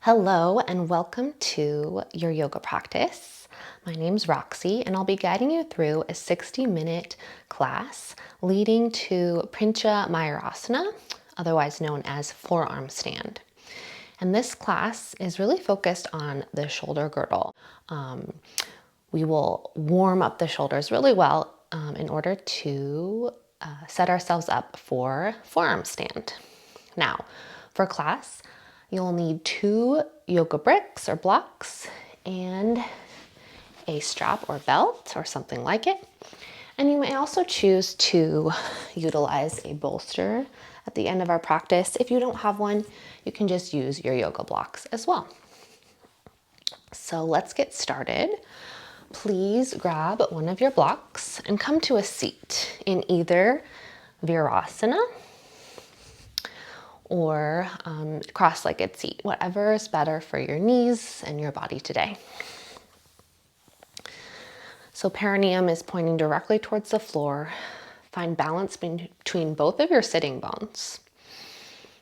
Hello and welcome to your yoga practice. My name's Roxy and I'll be guiding you through a 60-minute class leading to Pincha Mayurasana, otherwise known as forearm stand. And this class is really focused on the shoulder girdle. We will warm up the shoulders really well in order to set ourselves up for forearm stand. Now, for class, you'll need 2 yoga bricks or blocks and a strap or belt or something like it. And you may also choose to utilize a bolster at the end of our practice. If you don't have one, you can just use your yoga blocks as well. So let's get started. Please grab one of your blocks and come to a seat in either Virasana or cross-legged seat, whatever is better for your knees and your body today. So perineum is pointing directly towards the floor. Find balance between both of your sitting bones.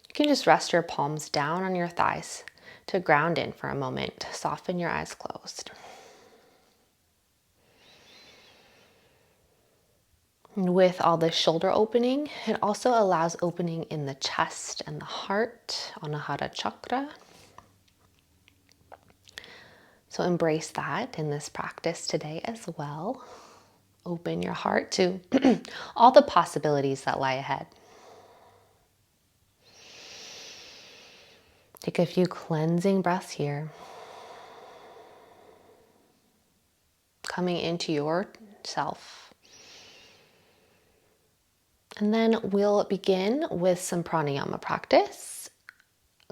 You can just rest your palms down on your thighs to ground in for a moment. Soften your eyes closed. And with all this shoulder opening, it also allows opening in the chest and the heart, Anahata chakra. So embrace that in this practice today as well. Open your heart to all the possibilities that lie ahead. Take a few cleansing breaths here. Coming into yourself. And then we'll begin with some pranayama practice.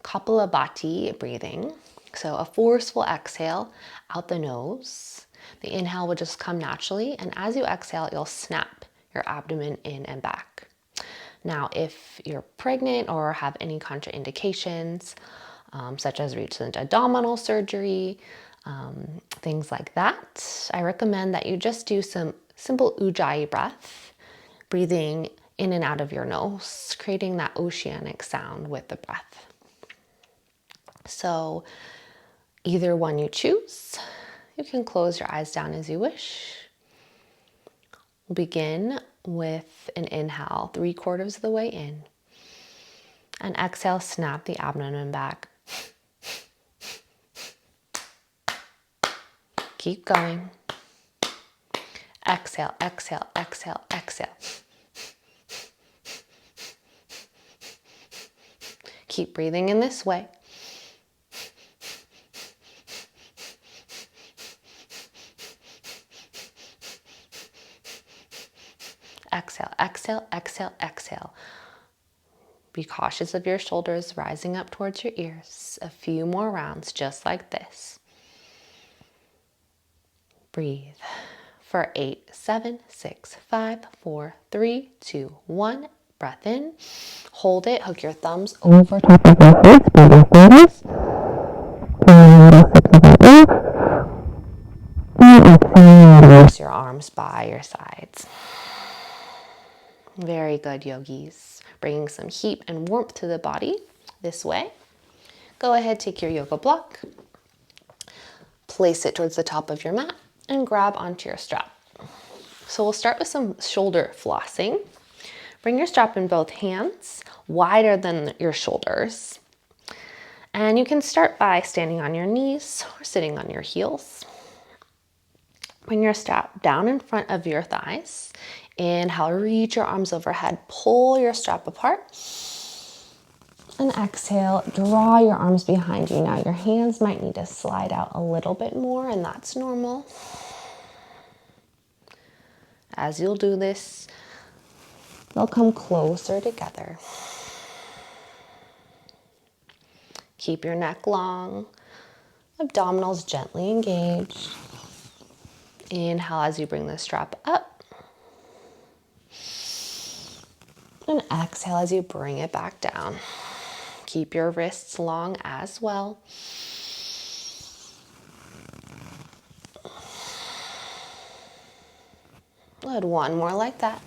Kapalabhati breathing. So a forceful exhale out the nose. The inhale will just come naturally. And as you exhale, you'll snap your abdomen in and back. Now, if you're pregnant or have any contraindications, such as recent abdominal surgery, things like that, I recommend that you just do some simple ujjayi breath, breathing in and out of your nose, creating that oceanic sound with the breath. So either one you choose, you can close your eyes down as you wish. We'll begin with an inhale, 3/4 of the way in. And exhale, snap the abdomen back. Keep going. Exhale, exhale, exhale, exhale. Keep breathing in this way. Exhale, exhale, exhale, exhale. Be cautious of your shoulders rising up towards your ears. A few more rounds just like this. Breathe for 8, 7, 6, 5, 4, 3, 2, 1. Breath in. Hold it. Hook your thumbs over top of your head. Spread your fingers. And exhale. Release your arms by your sides. Very good, yogis. Bringing some heat and warmth to the body this way. Go ahead, take your yoga block. Place it towards the top of your mat and grab onto your strap. So we'll start with some shoulder flossing. Bring your strap in both hands, wider than your shoulders. And you can start by standing on your knees or sitting on your heels. Bring your strap down in front of your thighs. Inhale, reach your arms overhead, pull your strap apart. And exhale, draw your arms behind you. Now your hands might need to slide out a little bit more, and that's normal. As you'll do this, they'll come closer together. Keep your neck long, abdominals gently engaged. Inhale as you bring the strap up. And exhale as you bring it back down. Keep your wrists long as well. Good, one more like that.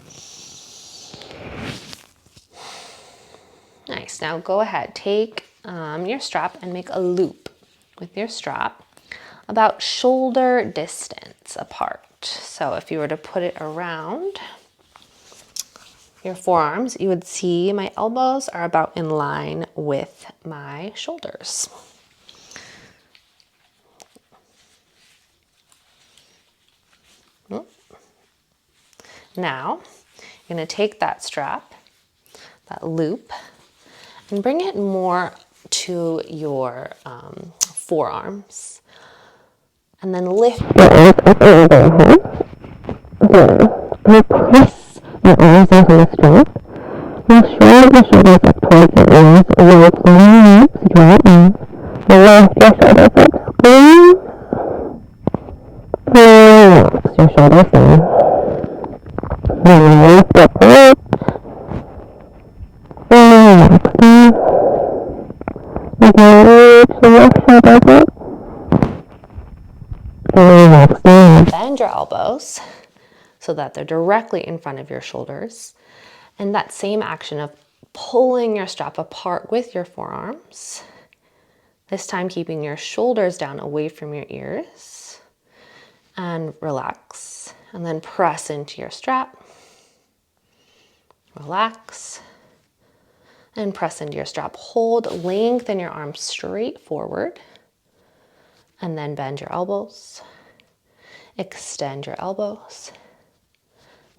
Nice, now go ahead, take your strap and make a loop with your strap about shoulder distance apart. So if you were to put it around your forearms, you would see my elbows are about in line with my shoulders. Now, you're going to take that strap, that loop, and bring it more to your forearms. And then lift your arms up and down. Press your arms into the strap. Now shrug the shoulders up towards your ears. While pulling your hips, draw in. Lift your shoulders up, squeeze. Relax your shoulders down. Then lift up the hips. Relax down. Again, lift your left shoulders up. Relax down. Bend your elbows so that they're directly in front of your shoulders. And that same action of pulling your strap apart with your forearms, this time keeping your shoulders down away from your ears, and relax. And then press into your strap, relax, and press into your strap. Hold, lengthen your arms straight forward, and then bend your elbows, extend your elbows,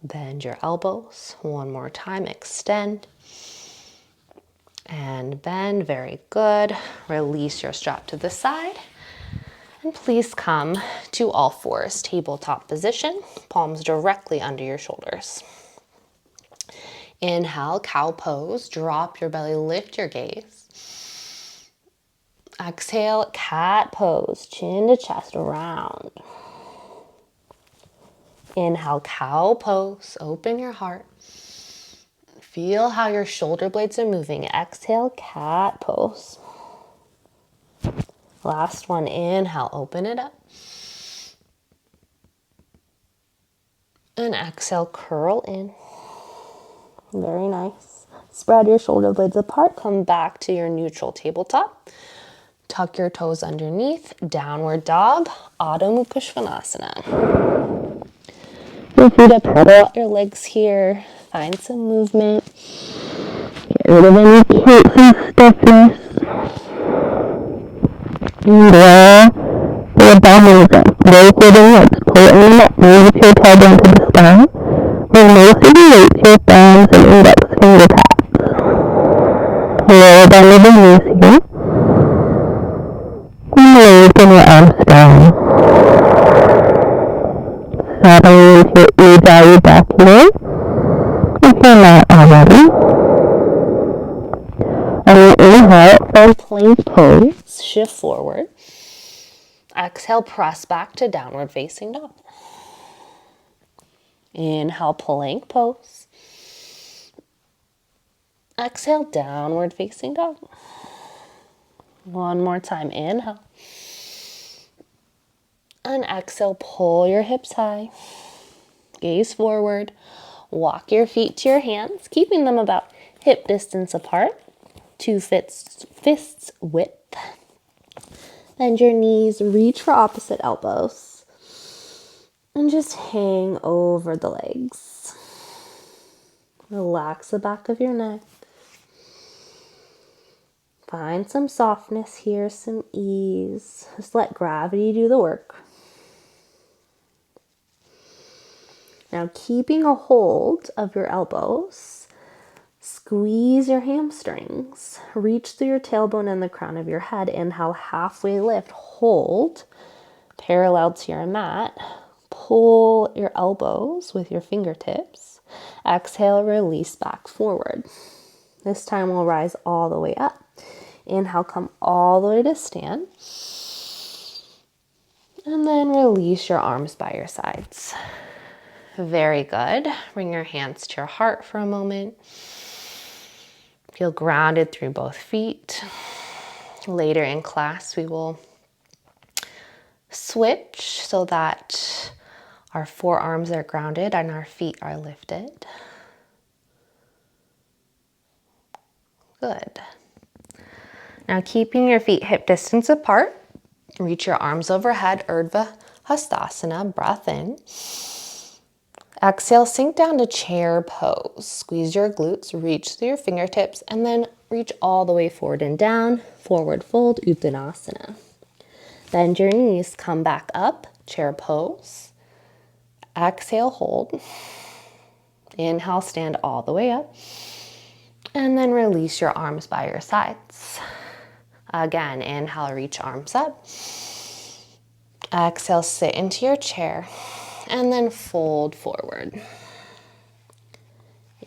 bend your elbows. One more time, extend and bend. Very good. Release your strap to the side. And please come to all fours, tabletop position, palms directly under your shoulders. Inhale, cow pose, drop your belly, lift your gaze. Exhale, cat pose, chin to chest, round. Inhale, cow pose, open your heart. Feel how your shoulder blades are moving. Exhale, cat pose. Last one, inhale, open it up. And exhale, curl in. Very nice. Spread your shoulder blades apart. Come back to your neutral tabletop. Tuck your toes underneath. Downward dog, Adho Mukha Svanasana. Feel free to pedal out your legs here. Find some movement. Get rid of any kinks and stiffness. And draw the abdominals up. Break with the legs. Pull in up. Move your tailbone to the sky. Bring most of your weight to your thumbs and index finger taps. Lower down to the knees here. And lengthen your arms down. Settling into your Ujjayi breath here. If you're not already. And inhale, from plank pose, shift forward. Exhale, press back to downward facing dog. Inhale, plank pose. Exhale, downward facing dog. One more time, inhale. And exhale, pull your hips high. Gaze forward. Walk your feet to your hands, keeping them about hip distance apart. 2 fists width. Bend your knees, reach for opposite elbows. And just hang over the legs. Relax the back of your neck. Find some softness here, some ease. Just let gravity do the work. Now, keeping a hold of your elbows, squeeze your hamstrings. Reach through your tailbone and the crown of your head. Inhale, halfway lift. Hold parallel to your mat. Pull your elbows with your fingertips. Exhale, release back forward. This time we'll rise all the way up. Inhale, come all the way to stand. And then release your arms by your sides. Very good. Bring your hands to your heart for a moment. Feel grounded through both feet. Later in class, we will switch so that our forearms are grounded and our feet are lifted. Good. Now keeping your feet hip distance apart, reach your arms overhead, Urdhva Hastasana, breath in. Exhale, sink down to chair pose. Squeeze your glutes, reach through your fingertips, and then reach all the way forward and down. Forward fold, Uttanasana. Bend your knees, come back up, chair pose. Exhale, hold. Inhale, stand all the way up. And then release your arms by your sides. Again, inhale, reach arms up. Exhale, sit into your chair. And then fold forward.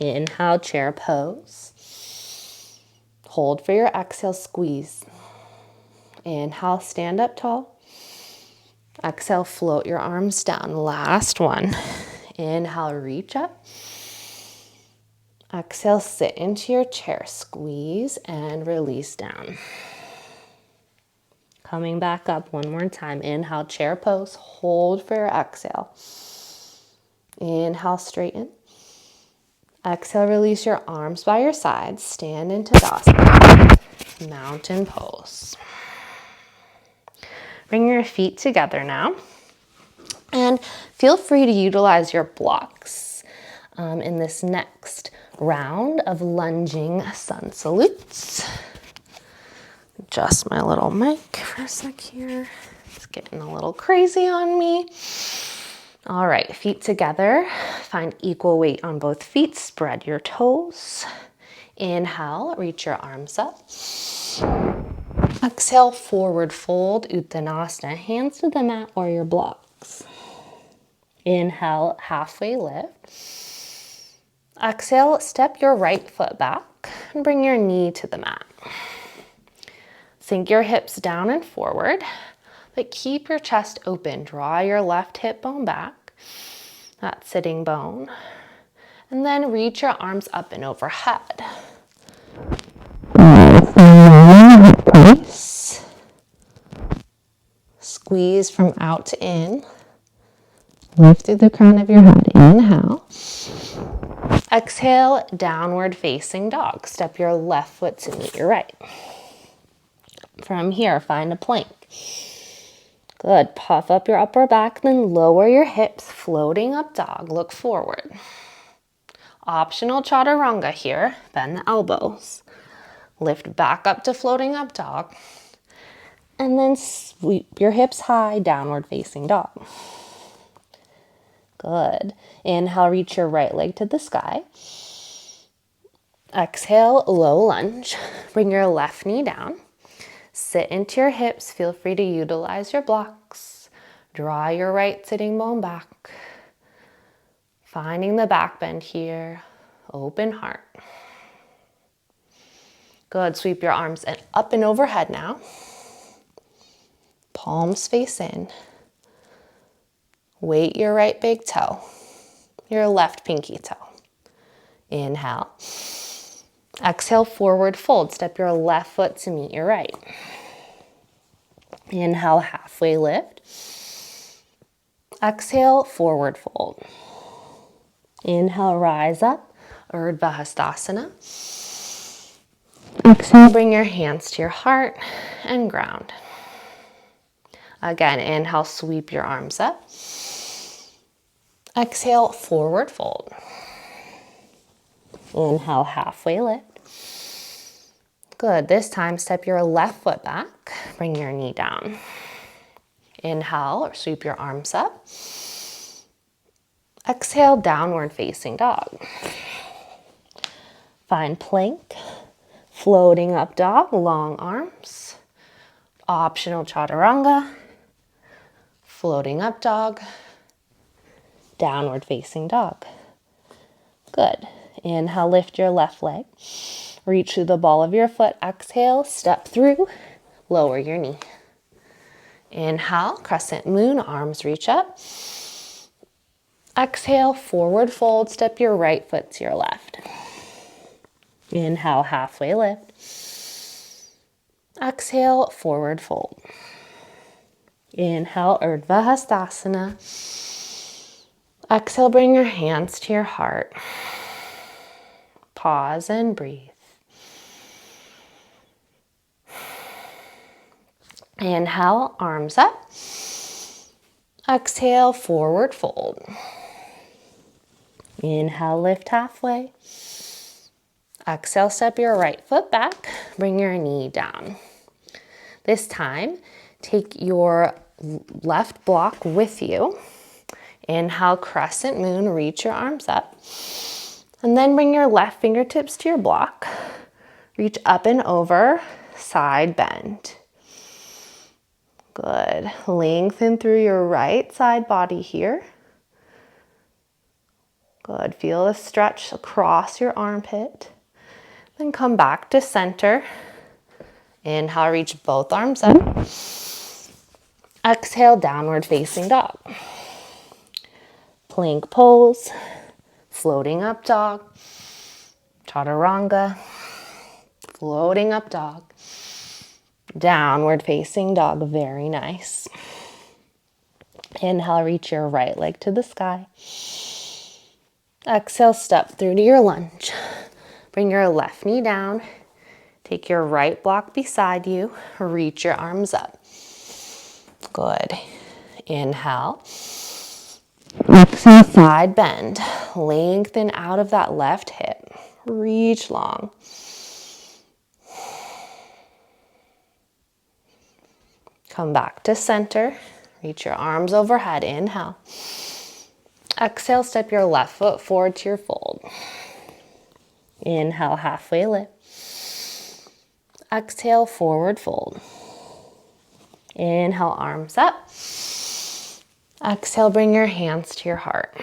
Inhale, chair pose. Hold for your exhale, squeeze. Inhale, stand up tall. Exhale, float your arms down. Last one. Inhale, reach up. Exhale, sit into your chair, squeeze and release down. Coming back up one more time. Inhale, chair pose. Hold for your exhale. Inhale, straighten. Exhale, release your arms by your sides. Stand into Tadasana, mountain pose. Bring your feet together now. And feel free to utilize your blocks in this next round of lunging sun salutes. Adjust my little mic for a sec here. It's getting a little crazy on me. All right, feet together. Find equal weight on both feet. Spread your toes. Inhale, reach your arms up. Exhale, forward fold, Uttanasana. Hands to the mat or your blocks. Inhale, halfway lift. Exhale, step your right foot back and bring your knee to the mat. Sink your hips down and forward, but keep your chest open. Draw your left hip bone back, that sitting bone, and then reach your arms up and overhead. Squeeze from out to in. Lift through the crown of your head. Inhale. Exhale, downward facing dog. Step your left foot to meet your right. From here, find a plank. Good. Puff up your upper back, then lower your hips, floating up dog. Look forward. Optional chaturanga here. Bend the elbows. Lift back up to floating up dog. And then sweep your hips high, downward facing dog. Good. Inhale, reach your right leg to the sky. Exhale, low lunge. Bring your left knee down. Sit into your hips. Feel free to utilize your blocks. Draw your right sitting bone back. Finding the back bend here. Open heart. Good. Sweep your arms up and overhead now. Palms face in. Weight your right big toe. Your left pinky toe. Inhale. Exhale, forward fold. Step your left foot to meet your right. Inhale, halfway lift. Exhale, forward fold. Inhale, rise up, Urdhva Hastasana. Exhale, bring your hands to your heart and ground. Again, inhale, sweep your arms up. Exhale, forward fold. Inhale, halfway lift. Good. This time, step your left foot back. Bring your knee down. Inhale, or sweep your arms up. Exhale, downward facing dog. Find plank. Floating up dog, long arms. Optional chaturanga. Floating up dog. Downward facing dog. Good. Inhale, lift your left leg. Reach through the ball of your foot. Exhale, step through. Lower your knee. Inhale, crescent moon, arms reach up. Exhale, forward fold. Step your right foot to your left. Inhale, halfway lift. Exhale, forward fold. Inhale, Urdhva Hastasana. Exhale, bring your hands to your heart. Pause and breathe. Inhale, arms up. Exhale, forward fold. Inhale, lift halfway. Exhale, step your right foot back. Bring your knee down. This time, take your left block with you. Inhale, crescent moon, reach your arms up. And then bring your left fingertips to your block. Reach up and over, side bend. Good. Lengthen through your right side body here. Good. Feel the stretch across your armpit. Then come back to center. Inhale, reach both arms up. Exhale, downward facing dog. Plank pose, floating up dog, chaturanga, floating up dog, downward facing dog, very nice. Inhale, reach your right leg to the sky. Exhale, step through to your lunge. Bring your left knee down, take your right block beside you, reach your arms up. Good. Inhale. Exhale, side bend. Lengthen out of that left hip. Reach long. Come back to center. Reach your arms overhead. Inhale. Exhale, step your left foot forward to your fold. Inhale, halfway lift. Exhale, forward fold. Inhale, arms up. Exhale, bring your hands to your heart.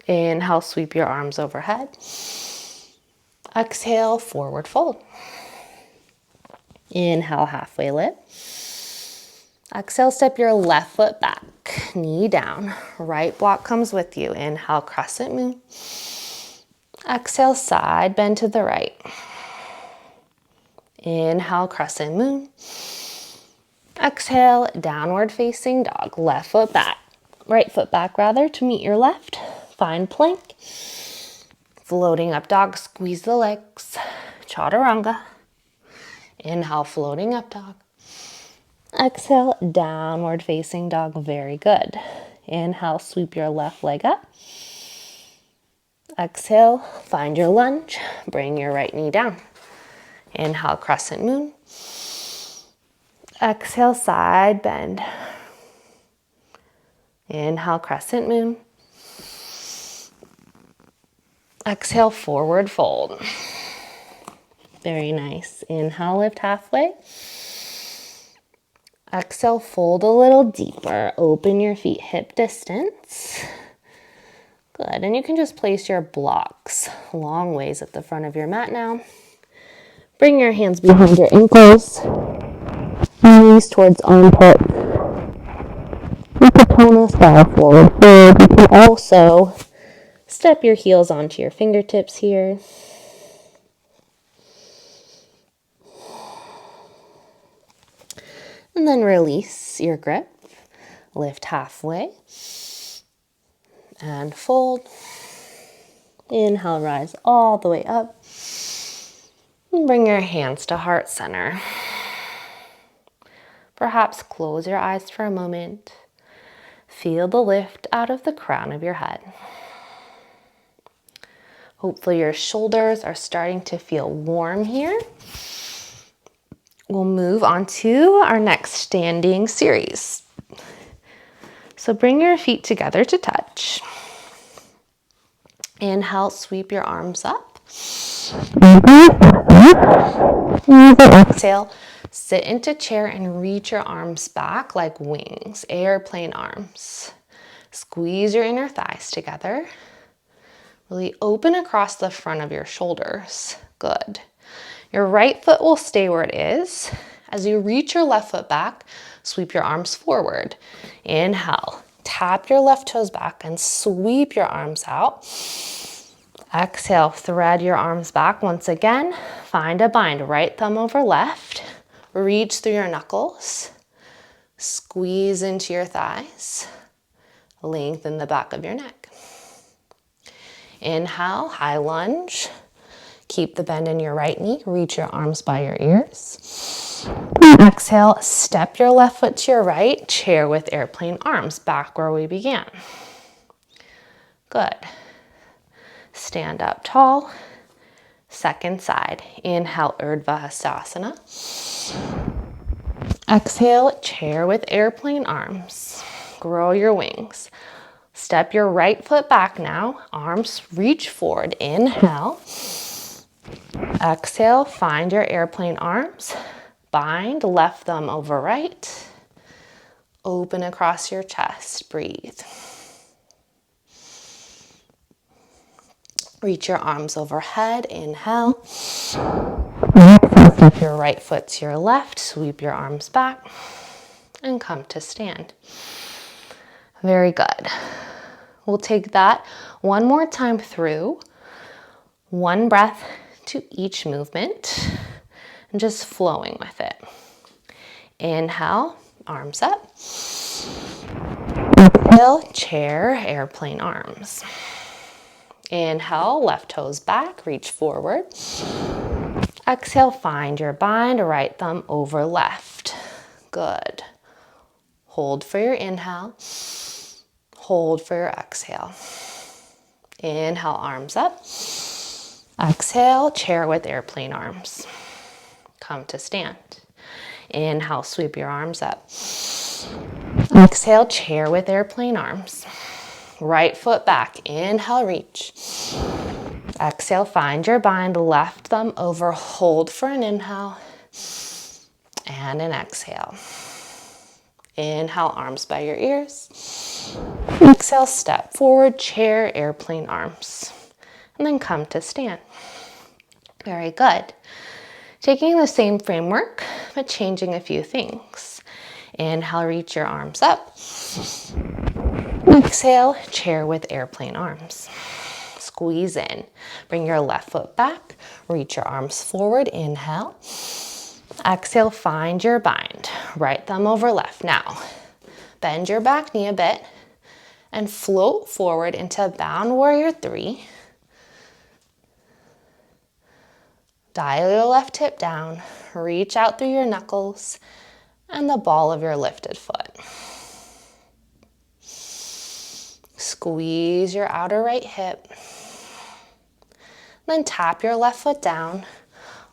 Inhale, sweep your arms overhead. Exhale, forward fold. Inhale, halfway lift. Exhale, step your left foot back, knee down. Right block comes with you. Inhale, crescent moon. Exhale, side bend to the right. Inhale, crescent moon. Exhale, downward facing dog. Left foot back, right foot back rather, to meet your left. Find plank. Floating up dog, squeeze the legs. Chaturanga. Inhale, floating up dog. Exhale, downward facing dog, very good. Inhale, sweep your left leg up. Exhale, find your lunge. Bring your right knee down. Inhale, crescent moon. Exhale, side bend. Inhale, crescent moon. Exhale, forward fold. Very nice. Inhale, lift halfway. Exhale, fold a little deeper. Open your feet hip distance. Good. And you can just place your blocks long ways at the front of your mat now. Bring your hands behind your ankles. Knees towards armpit. Uttanasana style forward fold. You can also step your heels onto your fingertips here. And then release your grip. Lift halfway. And fold. Inhale, rise all the way up. And bring your hands to heart center. Perhaps close your eyes for a moment. Feel the lift out of the crown of your head. Hopefully your shoulders are starting to feel warm here. We'll move on to our next standing series. So bring your feet together to touch. Inhale, sweep your arms up. Exhale, sit into chair and reach your arms back like wings, airplane arms. Squeeze your inner thighs together. Really open across the front of your shoulders. Good. Your right foot will stay where it is. As you reach your left foot back, sweep your arms forward. Inhale, tap your left toes back and sweep your arms out. Exhale, thread your arms back once again. Find a bind, right thumb over left. Reach through your knuckles. Squeeze into your thighs. Lengthen the back of your neck. Inhale, high lunge. Keep the bend in your right knee. Reach your arms by your ears. Exhale, step your left foot to your right, chair with airplane arms, back where we began. Good. Stand up tall. Second side. Inhale, Urdhva Hastasana. Exhale, chair with airplane arms. Grow your wings. Step your right foot back now. Arms reach forward. Inhale. Exhale, find your airplane arms. Bind left thumb over right. Open across your chest. Breathe. Reach your arms overhead. Inhale. Step your right foot to your left. Sweep your arms back. And come to stand. Very good. We'll take that one more time through. One breath to each movement. And just flowing with it. Inhale, arms up. Exhale, chair, airplane arms. Inhale, left toes back, reach forward. Exhale, find your bind, right thumb over left. Good. Hold for your inhale. Hold for your exhale. Inhale, arms up. Exhale, chair with airplane arms. Come to stand. Inhale, sweep your arms up. Exhale, chair with airplane arms. Right foot back. Inhale, reach. Exhale, find your bind. Left thumb over. Hold for an inhale and an exhale. Inhale, arms by your ears. Exhale, step forward, chair, airplane arms. And then come to stand. Very good. Taking the same framework, but changing a few things. Inhale, reach your arms up. Exhale, chair with airplane arms. Squeeze in. Bring your left foot back. Reach your arms forward. Inhale. Exhale, find your bind. Right thumb over left. Now, bend your back knee a bit and float forward into Bound Warrior 3. Dial your left hip down, reach out through your knuckles and the ball of your lifted foot. Squeeze your outer right hip. Then tap your left foot down,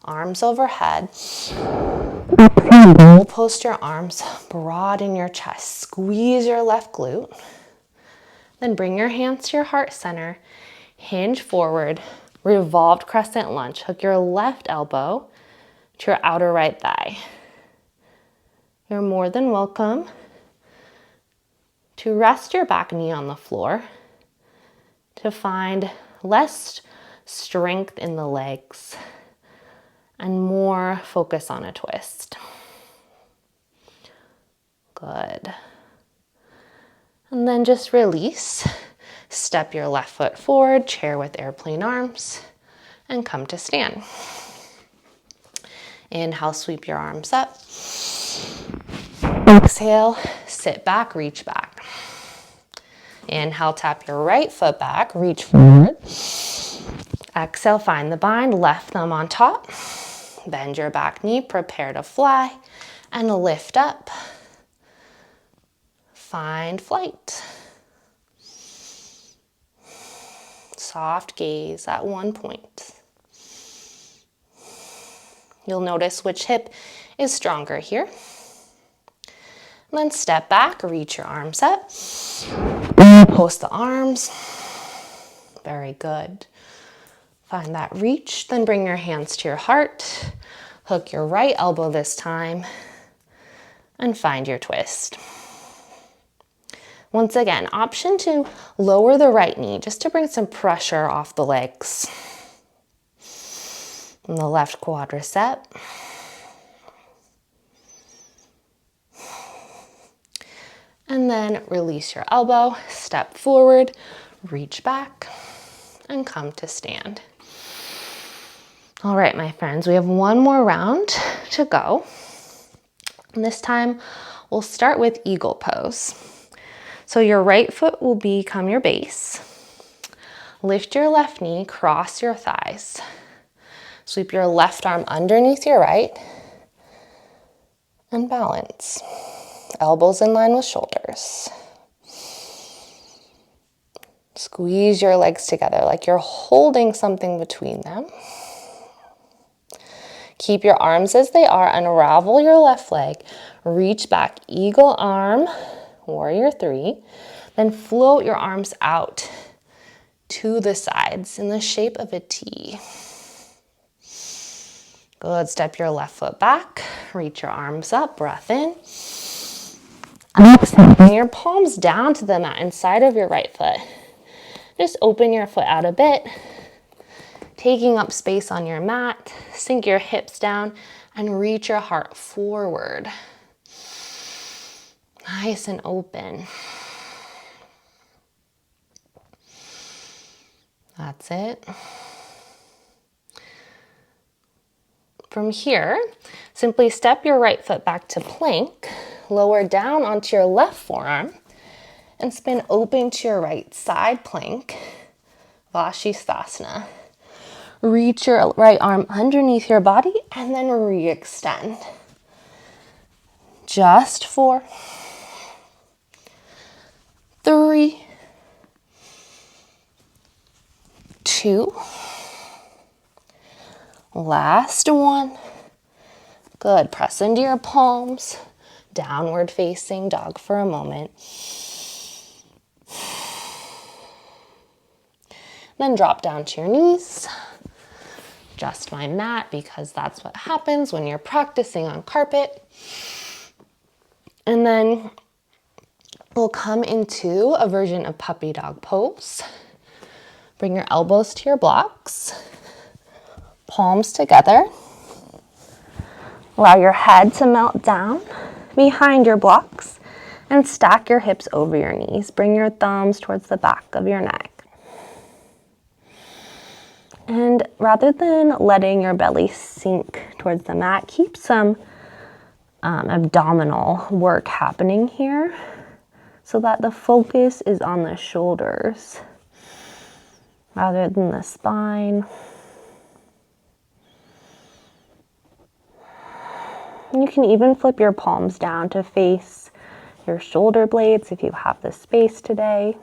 arms overhead. Exhale, post your arms, broaden your chest, squeeze your left glute. Then bring your hands to your heart center, hinge forward, revolved crescent lunge. Hook your left elbow to your outer right thigh. You're more than welcome to rest your back knee on the floor to find less strength in the legs and more focus on a twist. Good. And then just release. Step your left foot forward, chair with airplane arms, and come to stand. Inhale, sweep your arms up. Exhale, sit back, reach back. Inhale, tap your right foot back, reach forward. Exhale, find the bind, left thumb on top. Bend your back knee, prepare to fly, and lift up. Find flight. Soft gaze at one point. You'll notice which hip is stronger here. And then step back, reach your arms up. Post the arms. Very good. Find that reach, then bring your hands to your heart. Hook your right elbow this time and find your twist. Once again, option to lower the right knee just to bring some pressure off the legs. And the left quadricep. And then release your elbow, step forward, reach back, and come to stand. All right, my friends, we have one more round to go. And this time, we'll start with eagle pose. So your right foot will become your base. Lift your left knee, cross your thighs. Sweep your left arm underneath your right. And balance. Elbows in line with shoulders. Squeeze your legs together like you're holding something between them. Keep your arms as they are. Unravel your left leg. Reach back, eagle arm, warrior three. Then float your arms out to the sides in the shape of a T. Good. Step your left foot back. Reach your arms up. Breath in. Exhale. Bring your palms down to the mat inside of your right foot. Just open your foot out a bit. Taking up space on your mat. Sink your hips down and reach your heart forward. Nice and open. That's it. From here, simply step your right foot back to plank, lower down onto your left forearm, and spin open to your right side plank, Vashisthasana. Reach your right arm underneath your body and then re-extend. Just 4, 3, 2, last one. Good. Press into your palms. Downward facing dog for a moment. Then drop down to your knees. Adjust my mat because that's what happens when you're practicing on carpet. And then we'll come into a version of puppy dog pose. Bring your elbows to your blocks. Palms together. Allow your head to melt down behind your blocks and stack your hips over your knees. Bring your thumbs towards the back of your neck. And rather than letting your belly sink towards the mat, keep some abdominal work happening here so that the focus is on the shoulders rather than the spine. You can even flip your palms down to face your shoulder blades if you have the space today.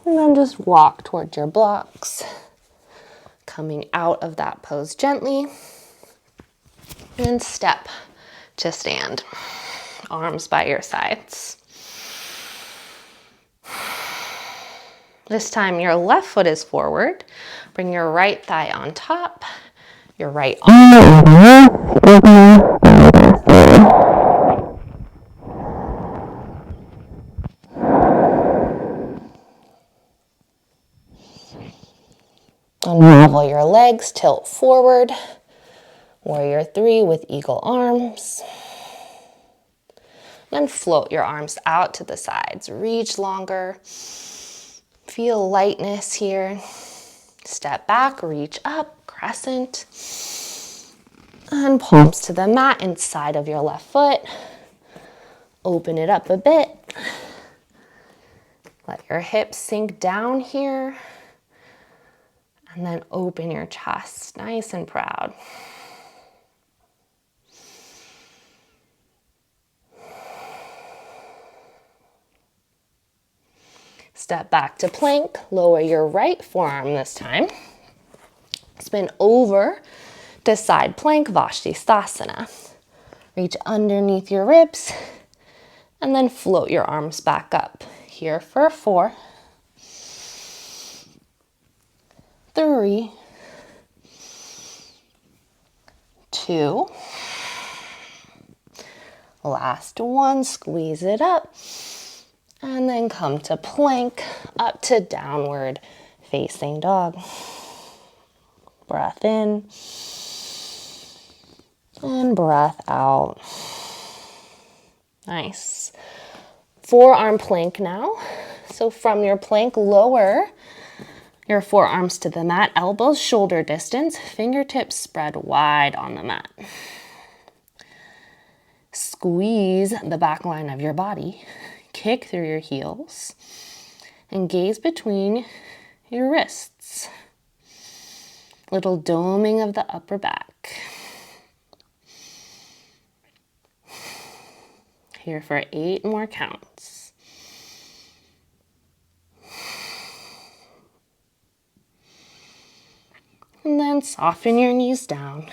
And then just walk towards your blocks, coming out of that pose gently. And step to stand. Arms by your sides. This time your left foot is forward. Bring your right thigh on top. Your right arm. Unravel your legs, tilt forward. Warrior three with eagle arms. Then float your arms out to the sides. Reach longer. Feel lightness here. Step back, reach up, crescent. And palms to the mat inside of your left foot. Open it up a bit. Let your hips sink down here. And then open your chest, nice and proud. Step back to plank, lower your right forearm this time. Spin over to side plank, Vashisthasana. Reach underneath your ribs and then float your arms back up. Here for 4, 3, 2, last one, squeeze it up, and then come to plank, up to downward facing dog. Breath in, and breath out. Nice. Forearm plank now. So from your plank, lower your forearms to the mat, elbows shoulder distance, fingertips spread wide on the mat. Squeeze the back line of your body, kick through your heels, and gaze between your wrists. Little doming of the upper back. Here for 8 more counts. And then soften your knees down.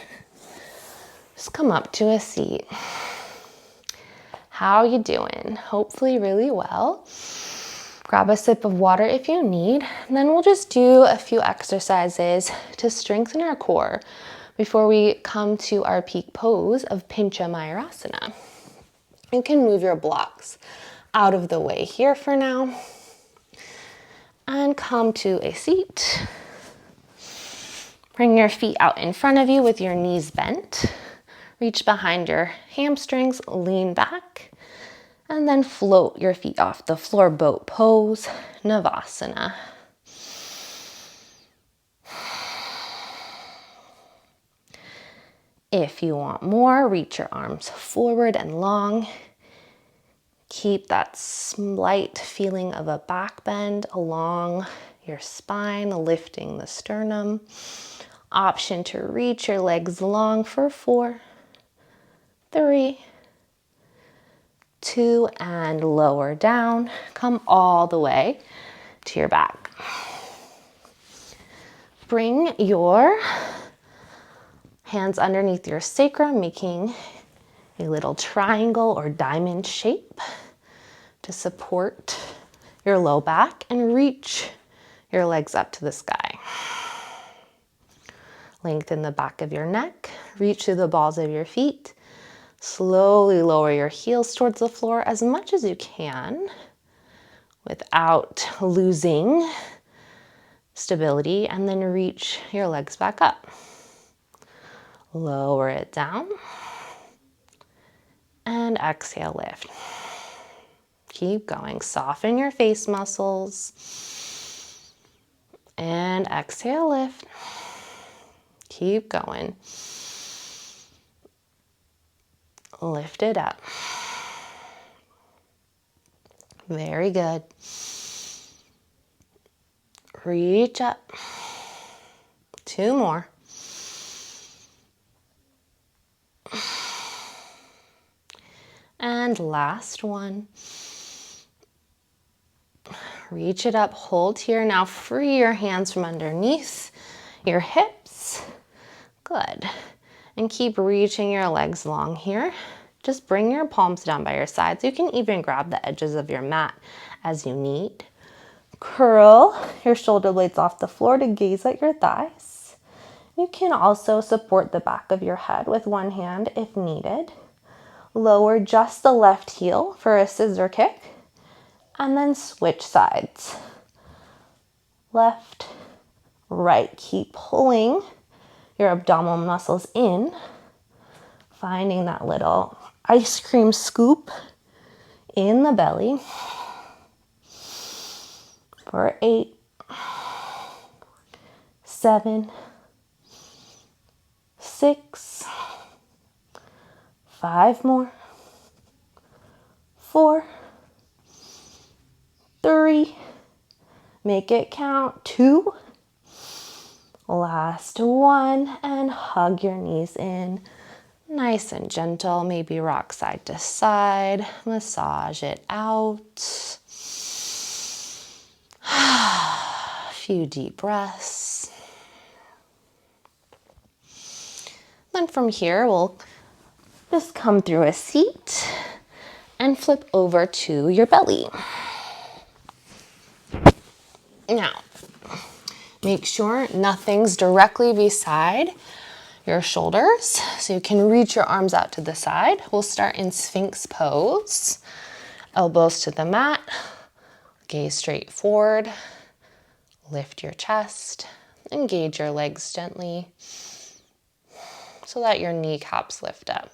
Just come up to a seat. How are you doing? Hopefully really well. Grab a sip of water if you need. And then we'll just do a few exercises to strengthen our core before we come to our peak pose of Pincha Mayurasana. You can move your blocks out of the way here for now. And come to a seat. Bring your feet out in front of you with your knees bent. Reach behind your hamstrings, lean back, and then float your feet off the floor, boat pose, Navasana. If you want more, reach your arms forward and long. Keep that slight feeling of a back bend along your spine, lifting the sternum. Option to reach your legs long for 4, 3, 2, and lower down. Come all the way to your back. Bring your hands underneath your sacrum, making a little triangle or diamond shape to support your low back, and reach your legs up to the sky. Lengthen the back of your neck, reach through the balls of your feet. Slowly lower your heels towards the floor as much as you can without losing stability, and then reach your legs back up. Lower it down and exhale, lift. Keep going. Soften your face muscles and exhale, lift. Keep going. Lift it up. Very good. Reach up. 2 more. And last one. Reach it up, hold here. Now free your hands from underneath your hips. Good. And keep reaching your legs long here. Just bring your palms down by your sides. You can even grab the edges of your mat as you need. Curl your shoulder blades off the floor to gaze at your thighs. You can also support the back of your head with one hand if needed. Lower just the left heel for a scissor kick, and then switch sides. Left, right. Keep pulling your abdominal muscles in, finding that little ice cream scoop in the belly for 8, 7, 6, 5 more, 4, 3, make it count, 2, last 1, and hug your knees in, nice and gentle, maybe rock side to side, massage it out, a few deep breaths. Then from here, we'll just come through a seat and flip over to your belly. Now, make sure nothing's directly beside your shoulders, so you can reach your arms out to the side. We'll start in Sphinx pose. Elbows to the mat, gaze straight forward, lift your chest, engage your legs gently so that your kneecaps lift up.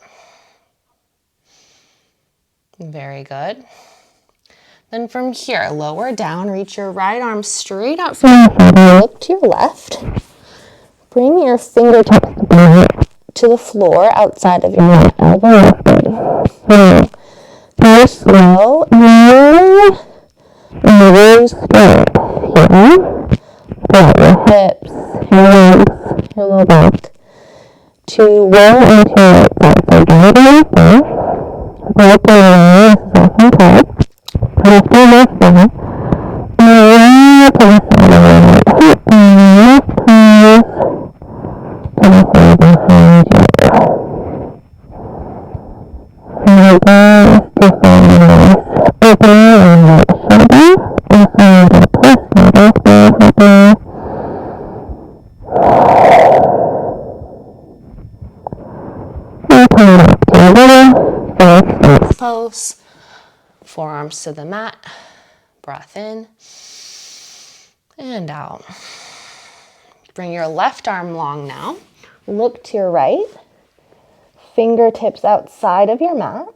Very good. Then from here, lower down, reach your right arm straight out from your head, look to your left. Bring your fingertips to the floor outside of your right elbow. Go slow and really slow. Here, pull out your hips, your legs, your low back. to roll into your right foot. So girdle yourself. Open your arms nice and tight. Lift your left leg. And roll to the side of your right hip. And left toes to the side behind you. And again, is to find a nice opening in right shoulder. And find a twist and both legs open. Pose, forearms to the mat, breath in and out. Bring your left arm long now. Look to your right, fingertips outside of your mat.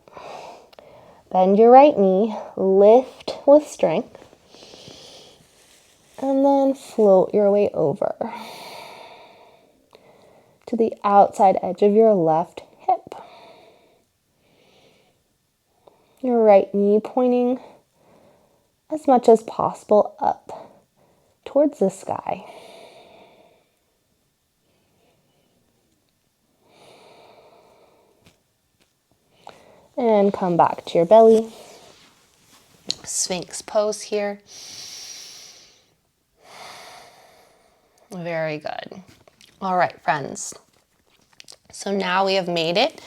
Bend your right knee, lift with strength, and then float your way over to the outside edge of your left hip. Your right knee pointing as much as possible up towards the sky. And come back to your belly. Sphinx pose here. Very good. All right, friends. So now we have made it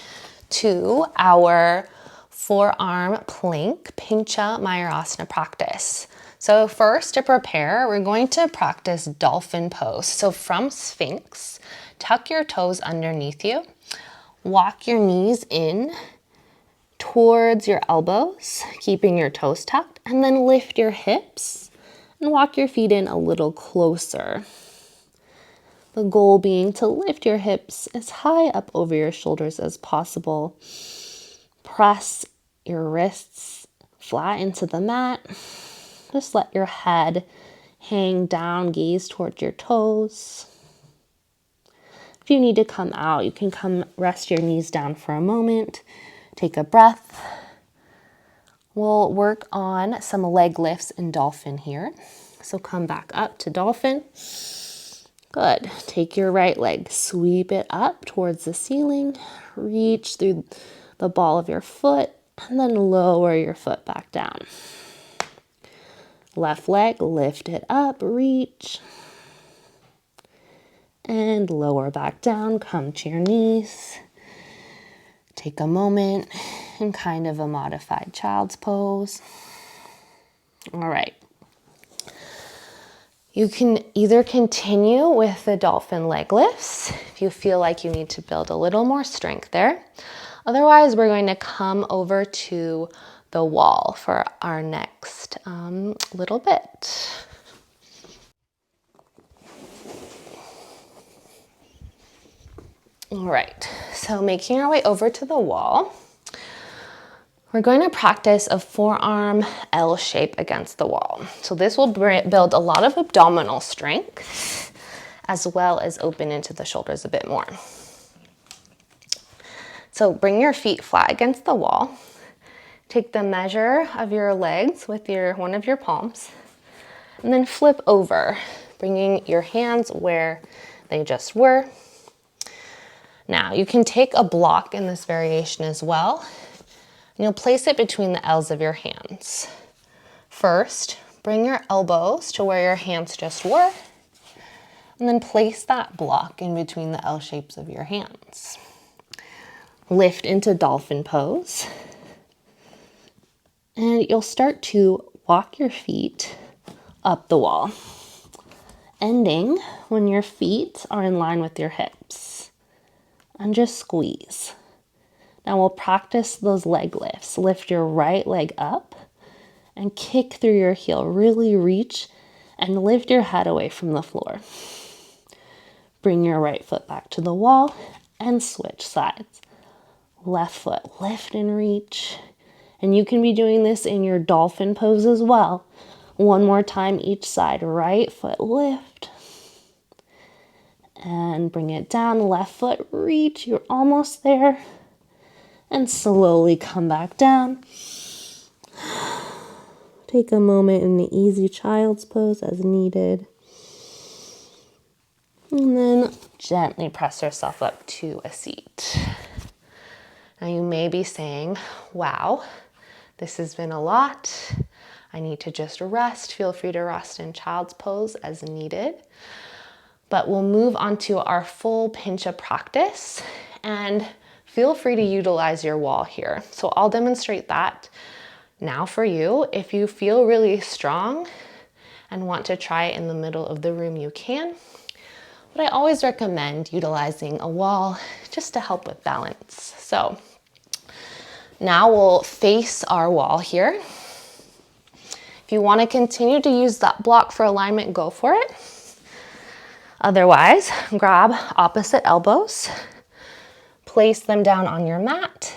to our forearm plank Pincha Mayurasana practice. So first, to prepare, we're going to practice dolphin pose. So from Sphinx, tuck your toes underneath you, walk your knees in towards your elbows, keeping your toes tucked, and then lift your hips and walk your feet in a little closer. The goal being to lift your hips as high up over your shoulders as possible. Press your wrists flat into the mat. Just let your head hang down, gaze towards your toes. If you need to come out, you can come rest your knees down for a moment. Take a breath. We'll work on some leg lifts in dolphin here. So come back up to dolphin. Good. Take your right leg, sweep it up towards the ceiling, reach through the ball of your foot, and then lower your foot back down. Left leg, lift it up, reach, and lower back down. Come to your knees. Take a moment in kind of a modified child's pose. All right. You can either continue with the dolphin leg lifts if you feel like you need to build a little more strength there. Otherwise, we're going to come over to the wall for our next little bit. All right, so making our way over to the wall, we're going to practice a forearm L shape against the wall. So this will build a lot of abdominal strength as well as open into the shoulders a bit more. So bring your feet flat against the wall. Take the measure of your legs with one of your palms and then flip over, bringing your hands where they just were. Now you can take a block in this variation as well. And you'll place it between the L's of your hands. First, bring your elbows to where your hands just were, and then place that block in between the L shapes of your hands. Lift into dolphin pose, and you'll start to walk your feet up the wall, ending when your feet are in line with your hips, and just squeeze. Now we'll practice those leg lifts. Lift your right leg up and kick through your heel. Really reach and lift your head away from the floor. Bring your right foot back to the wall and switch sides. Left foot, lift and reach. And you can be doing this in your dolphin pose as well. One more time each side. Right foot, lift. And bring it down. Left foot, reach. You're almost there. And slowly come back down. Take a moment in the easy child's pose as needed. And then gently press yourself up to a seat. Now you may be saying, wow, this has been a lot. I need to just rest. Feel free to rest in child's pose as needed. But we'll move on to our full pincha practice, and feel free to utilize your wall here. So I'll demonstrate that now for you. If you feel really strong and want to try it in the middle of the room, you can. But I always recommend utilizing a wall just to help with balance. So now we'll face our wall here. If you want to continue to use that block for alignment, go for it. Otherwise, grab opposite elbows, place them down on your mat,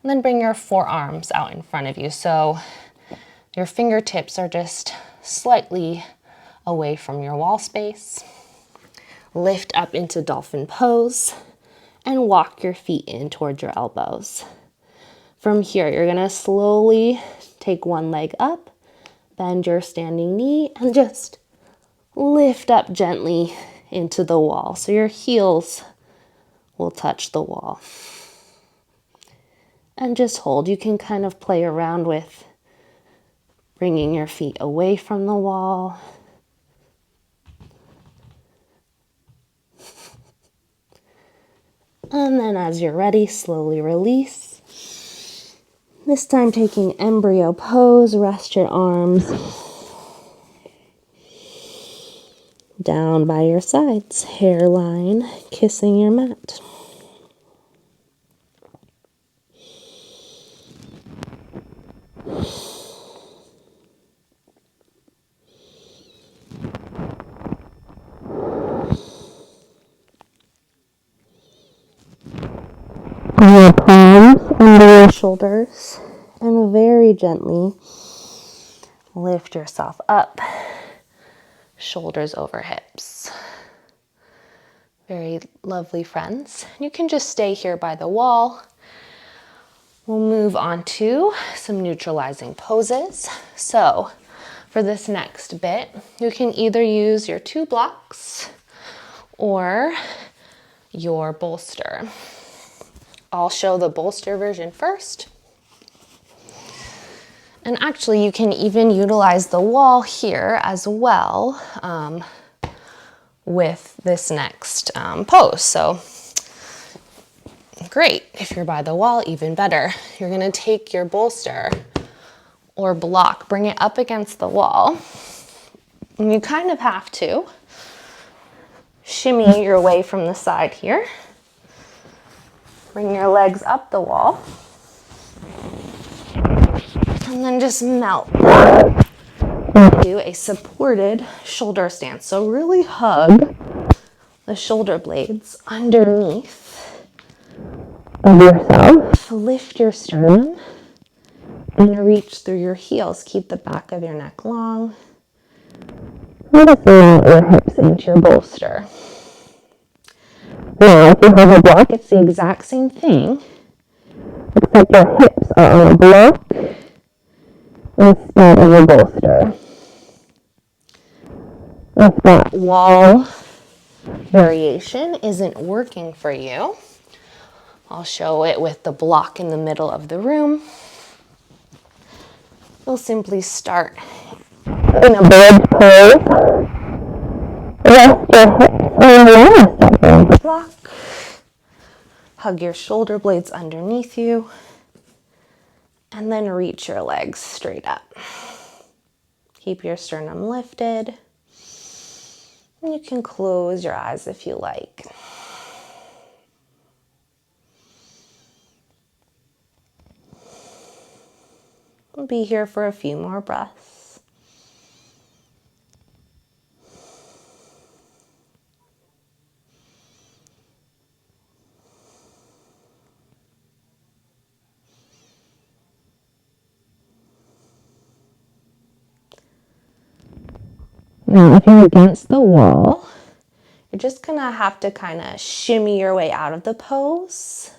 and then bring your forearms out in front of you. So your fingertips are just slightly away from your wall space. Lift up into dolphin pose and walk your feet in towards your elbows. From here, you're gonna slowly take one leg up, bend your standing knee, and just lift up gently into the wall. So your heels will touch the wall. And just hold. You can kind of play around with bringing your feet away from the wall. And then as you're ready, slowly release. This time taking embryo pose, rest your arms down by your sides, hairline kissing your mat. Your palms under your shoulders, and very gently lift yourself up, shoulders over hips. Very lovely, friends. You can just stay here by the wall. We'll move on to some neutralizing poses. So for this next bit, you can either use your 2 blocks or your bolster. I'll show the bolster version first. And actually you can even utilize the wall here as well with this next pose. So great, if you're by the wall, even better. You're gonna take your bolster or block, bring it up against the wall. And you kind of have to shimmy your way from the side here. Bring your legs up the wall. And then just melt into a supported shoulder stance. So really hug the shoulder blades underneath of yourself. Lift your sternum and reach through your heels. Keep the back of your neck long. Notice your hips into your bolster. Now, if you have a block, it's the exact same thing, except your hips are on a block instead of a bolster. If that wall variation isn't working for you, I'll show it with the block in the middle of the room. You'll simply start in a bridge pose. Rest your hips on the last of the block. Hug your shoulder blades underneath you. And then reach your legs straight up. Keep your sternum lifted. And you can close your eyes if you like. We'll be here for a few more breaths. Now, if you're against the wall, you're just gonna have to kind of shimmy your way out of the pose.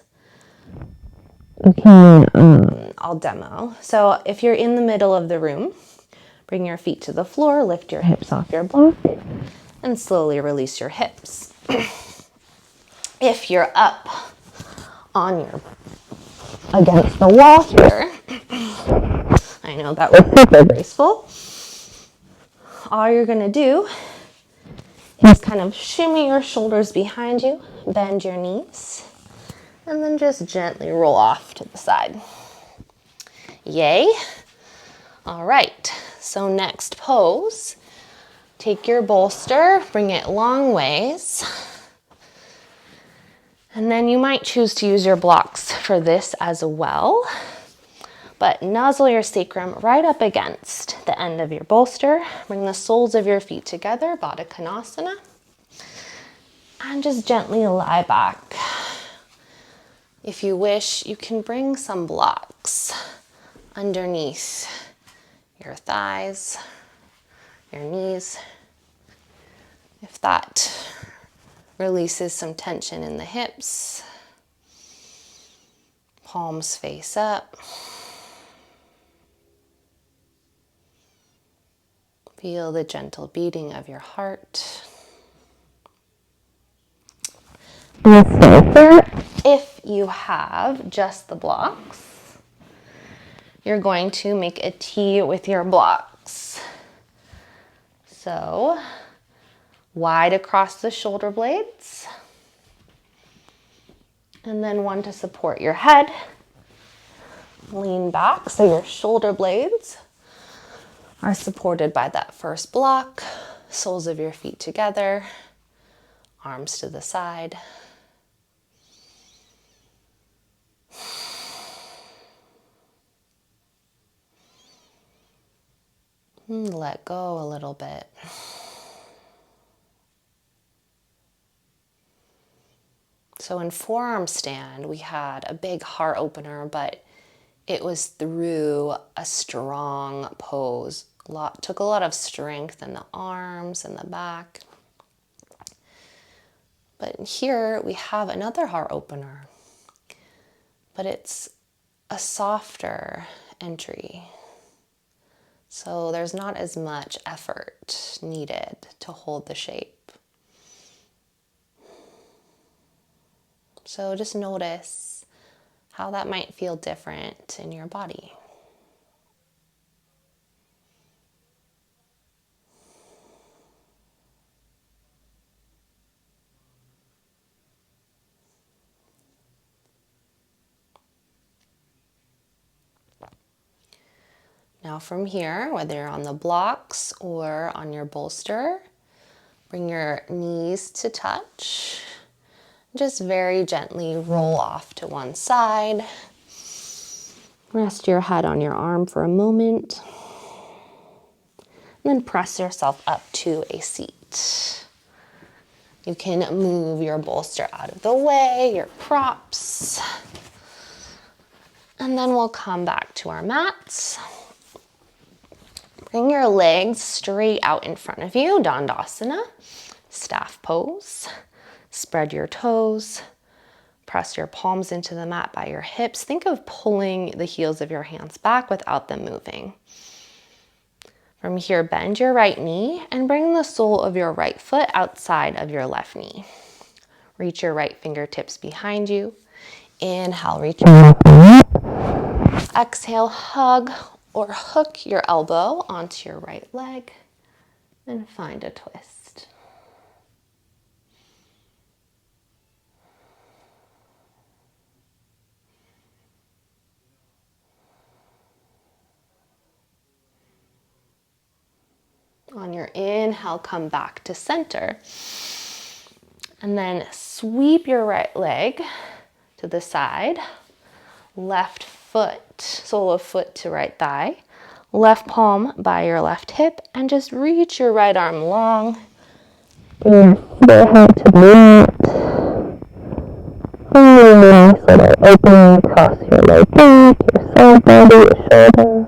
Okay, I'll demo. So if you're in the middle of the room, bring your feet to the floor, lift your hips off your block, and slowly release your hips. If you're up against the wall here, I know that was super graceful. All you're gonna do is kind of shimmy your shoulders behind you, bend your knees, and then just gently roll off to the side. Yay. All right, so next pose, take your bolster, bring it long ways, and then you might choose to use your blocks for this as well, but nuzzle your sacrum right up against the end of your bolster, bring the soles of your feet together, Baddha Konasana, and just gently lie back. If you wish, you can bring some blocks underneath your thighs, your knees, if that releases some tension in the hips. Palms face up. Feel the gentle beating of your heart. If you have just the blocks, you're going to make a T with your blocks. So, wide across the shoulder blades, and then one to support your head. Lean back so your shoulder blades are supported by that first block, soles of your feet together, arms to the side. Let go a little bit. So in forearm stand, we had a big heart opener, but it was through a strong pose. Took a lot of strength in the arms and the back. But here we have another heart opener, but it's a softer entry. So there's not as much effort needed to hold the shape. So just notice how that might feel different in your body. Now from here, whether you're on the blocks or on your bolster, bring your knees to touch. Just very gently roll off to one side. Rest your head on your arm for a moment. And then press yourself up to a seat. You can move your bolster out of the way, your props. And then we'll come back to our mats. Bring your legs straight out in front of you, Dandasana, staff pose. Spread your toes. Press your palms into the mat by your hips. Think of pulling the heels of your hands back without them moving. From here, bend your right knee and bring the sole of your right foot outside of your left knee. Reach your right fingertips behind you. Inhale, reach your left knee. Exhale, hug or hook your elbow onto your right leg and find a twist. On your inhale, come back to center. And then sweep your right leg to the side. Left foot, sole of foot to right thigh. Left palm by your left hip. And just reach your right arm long. Bring your forehead to the mat. And so that opening across your low back, your side body, your shoulder.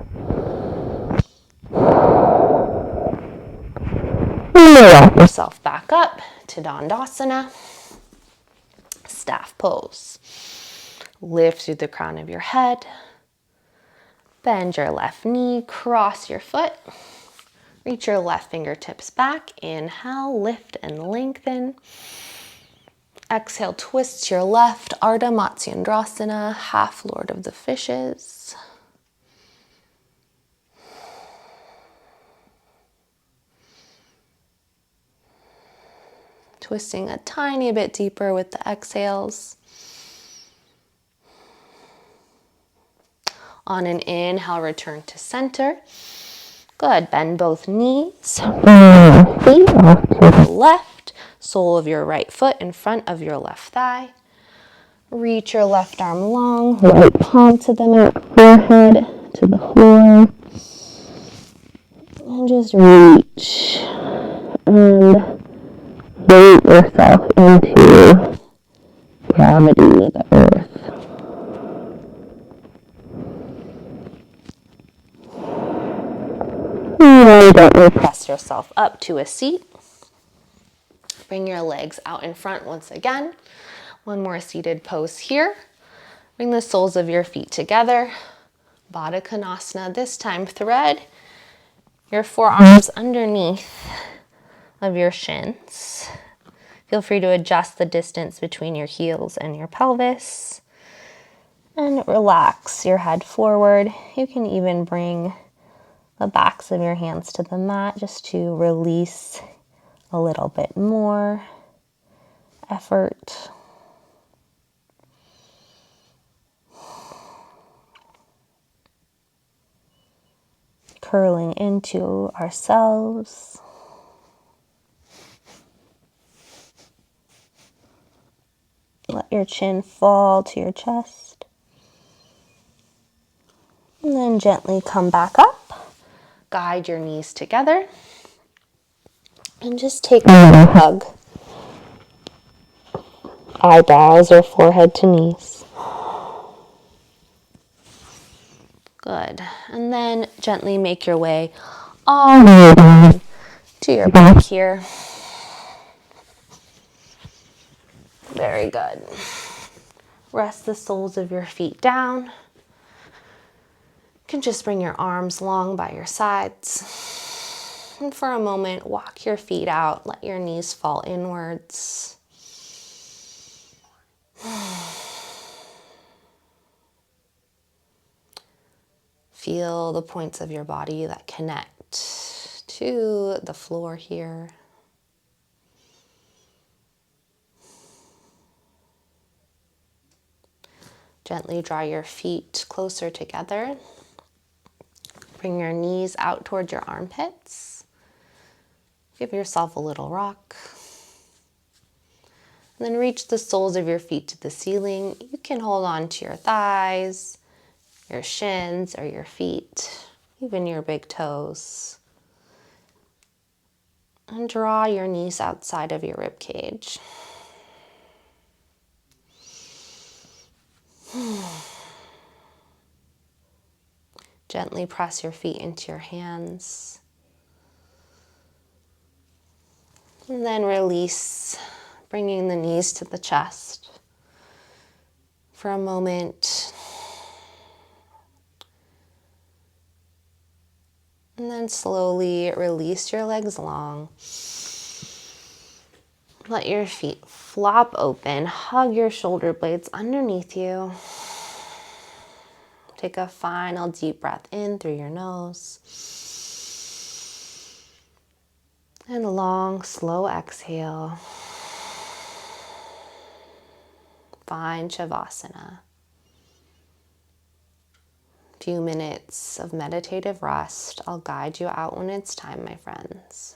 Walk yourself back up to Dandasana, staff pose. Lift through the crown of your head. Bend your left knee, cross your foot. Reach your left fingertips back. Inhale, lift and lengthen. Exhale, twist your left, Ardha Matsyendrasana, half Lord of the Fishes. Twisting a tiny bit deeper with the exhales. On an inhale, return to center. Good, bend both knees. Feet to the left, sole of your right foot in front of your left thigh. Reach your left arm long, right palm to the mat, forehead to the floor. And just reach and weight yourself into gravity, the earth. And gently press yourself up to a seat. Bring your legs out in front once again. One more seated pose here. Bring the soles of your feet together. Baddha Konasana. This time thread your forearms underneath of your shins. Feel free to adjust the distance between your heels and your pelvis. And relax your head forward. You can even bring the backs of your hands to the mat just to release a little bit more effort. Curling into ourselves. Let your chin fall to your chest. And then gently come back up. Guide your knees together. And just take a little hug. Eyebrows or forehead to knees. Good. And then gently make your way all the way down to your back here. Very good. Rest the soles of your feet down. You can just bring your arms long by your sides. And for a moment, walk your feet out. Let your knees fall inwards. Feel the points of your body that connect to the floor here. Gently draw your feet closer together. Bring your knees out towards your armpits. Give yourself a little rock. And then reach the soles of your feet to the ceiling. You can hold on to your thighs, your shins, or your feet, even your big toes. And draw your knees outside of your rib cage. Gently press your feet into your hands. And then release, bringing the knees to the chest. For a moment. And then slowly release your legs long. Let your feet flop open. Hug your shoulder blades underneath you. Take a final deep breath in through your nose. And a long, slow exhale. Find Shavasana. Few minutes of meditative rest. I'll guide you out when it's time, my friends.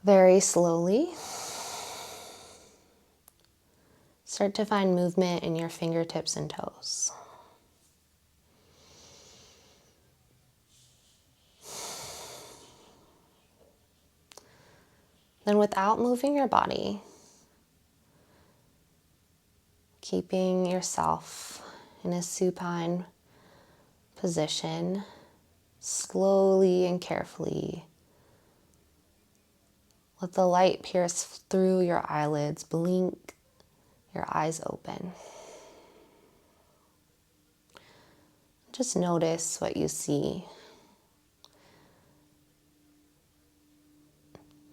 Very slowly, start to find movement in your fingertips and toes. Then without moving your body, keeping yourself in a supine position, slowly and carefully let the light pierce through your eyelids, blink your eyes open. Just notice what you see.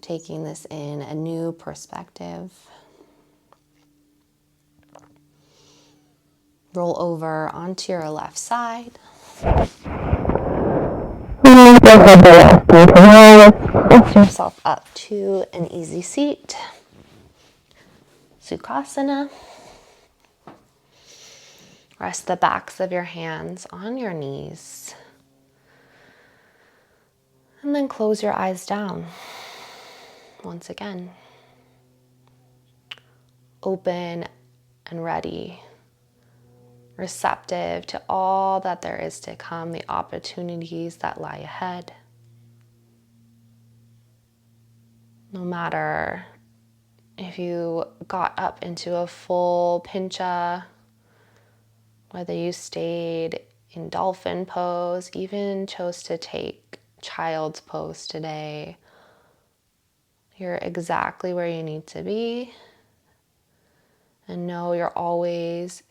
Taking this in a new perspective. Roll over onto your left side. Lift yourself up to an easy seat. Sukhasana. Rest the backs of your hands on your knees. And then close your eyes down. Once again. Open and ready. Receptive to all that there is to come, the opportunities that lie ahead. No matter if you got up into a full pincha, whether you stayed in dolphin pose, even chose to take child's pose today, you're exactly where you need to be. And know you're always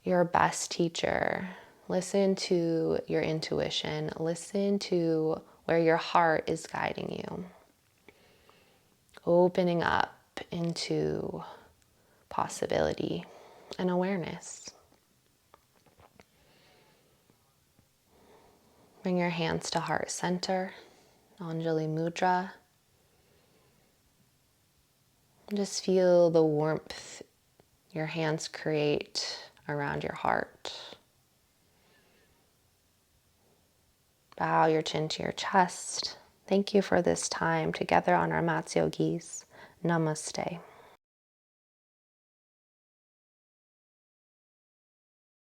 your best teacher. Listen to your intuition. Listen to where your heart is guiding you. Opening up into possibility and awareness. Bring your hands to heart center, Anjali Mudra. Just feel the warmth your hands create around your heart. Bow your chin to your chest. Thank you for this time together on our mats, yogis. Namaste.